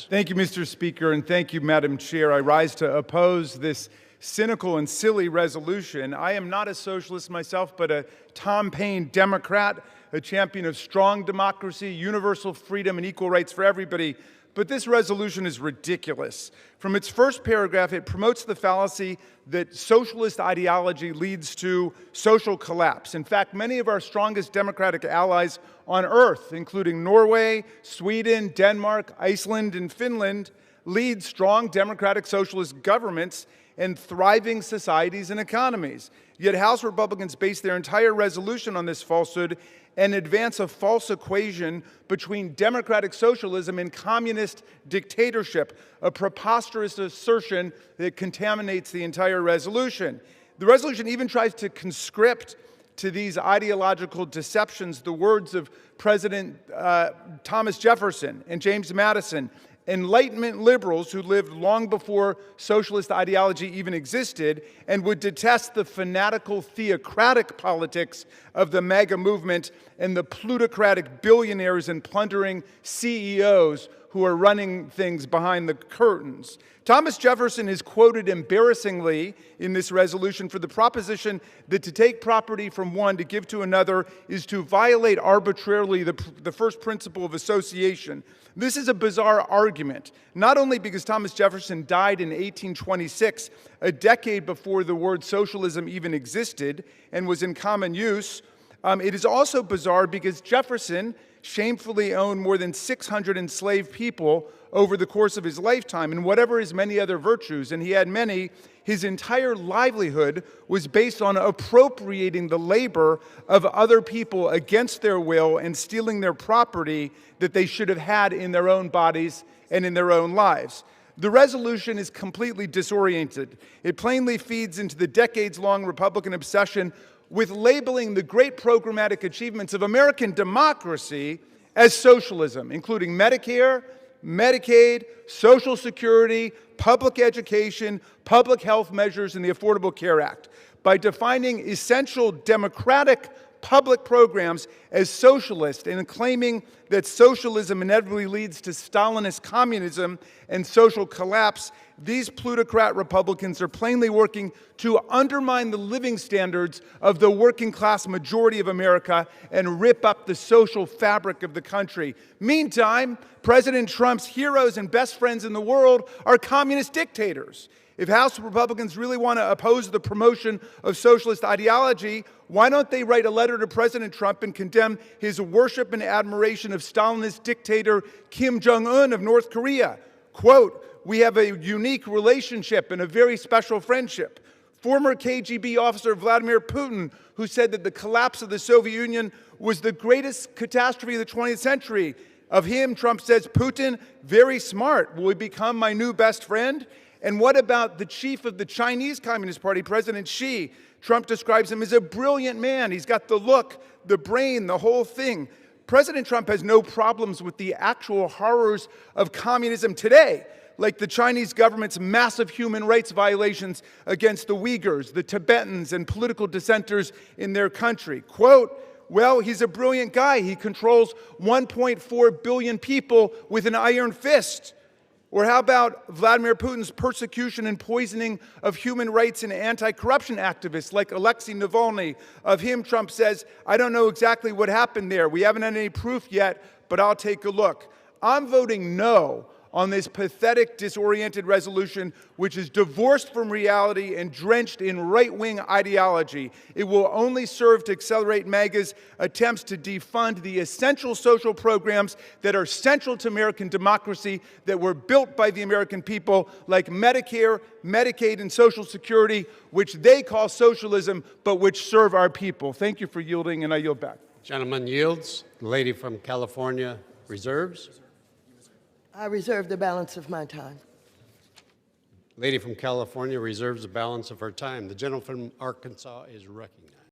House. Thank you, Mr. Speaker, and thank you, Madam Chair. I rise to oppose this cynical and silly resolution. I am not a socialist myself, but a Tom Paine Democrat, a champion of strong democracy, universal freedom, and equal rights for everybody. But this resolution is ridiculous. From its first paragraph, it promotes the fallacy that socialist ideology leads to social collapse. In fact, many of our strongest democratic allies on earth, including Norway, Sweden, Denmark, Iceland, and Finland, lead strong democratic socialist governments and thriving societies and economies. Yet House Republicans base their entire resolution on this falsehood and advance a false equation between democratic socialism and communist dictatorship, a preposterous assertion that contaminates the entire resolution. The resolution even tries to conscript to these ideological deceptions the words of President Thomas Jefferson and James Madison, Enlightenment liberals who lived long before socialist ideology even existed and would detest the fanatical theocratic politics of the MAGA movement and the plutocratic billionaires and plundering CEOs who are running things behind the curtains. Thomas Jefferson is quoted embarrassingly in this resolution for the proposition that to take property from one to give to another is to violate arbitrarily the first principle of association. This is a bizarre argument, not only because Thomas Jefferson died in 1826, a decade before the word socialism even existed and was in common use. It is also bizarre because Jefferson shamefully owned more than 600 enslaved people over the course of his lifetime, and whatever his many other virtues, and he had many, his entire livelihood was based on appropriating the labor of other people against their will and stealing their property that they should have had in their own bodies and in their own lives. The resolution is completely disoriented. It plainly feeds into the decades-long Republican obsession with labeling the great programmatic achievements of American democracy as socialism, including Medicare, Medicaid, Social Security, public education, public health measures, and the Affordable Care Act. By defining essential democratic public programs as socialist and claiming that socialism inevitably leads to Stalinist communism and social collapse, these plutocrat Republicans are plainly working to undermine the living standards of the working class majority of America and rip up the social fabric of the country. Meantime, President Trump's heroes and best friends in the world are communist dictators. If House Republicans really want to oppose the promotion of socialist ideology, why don't they write a letter to President Trump and condemn his worship and admiration of Stalinist dictator Kim Jong-un of North Korea? Quote, "We have a unique relationship and a very special friendship." Former KGB officer Vladimir Putin, who said that the collapse of the Soviet Union was the greatest catastrophe of the 20th century. Of him, Trump says, "Putin, very smart. Will he become my new best friend?" And what about the chief of the Chinese Communist Party, President Xi? Trump describes him as a brilliant man. He's got the look, the brain, the whole thing. President Trump has no problems with the actual horrors of communism today, like the Chinese government's massive human rights violations against the Uyghurs, the Tibetans, and political dissenters in their country. Quote, "Well, he's a brilliant guy. He controls 1.4 billion people with an iron fist." Or how about Vladimir Putin's persecution and poisoning of human rights and anti-corruption activists like Alexei Navalny? Of him, Trump says, "I don't know exactly what happened there. We haven't had any proof yet, but I'll take a look." I'm voting no on this pathetic, disoriented resolution, which is divorced from reality and drenched in right-wing ideology. It will only serve to accelerate MAGA's attempts to defund the essential social programs that are central to American democracy, that were built by the American people, like Medicare, Medicaid, and Social Security, which they call socialism, but which serve our people. Thank you for yielding, and I yield back. Gentleman yields. The lady from California reserves. I reserve the balance of my time. Lady from California reserves the balance of her time. The gentleman from Arkansas is recognized.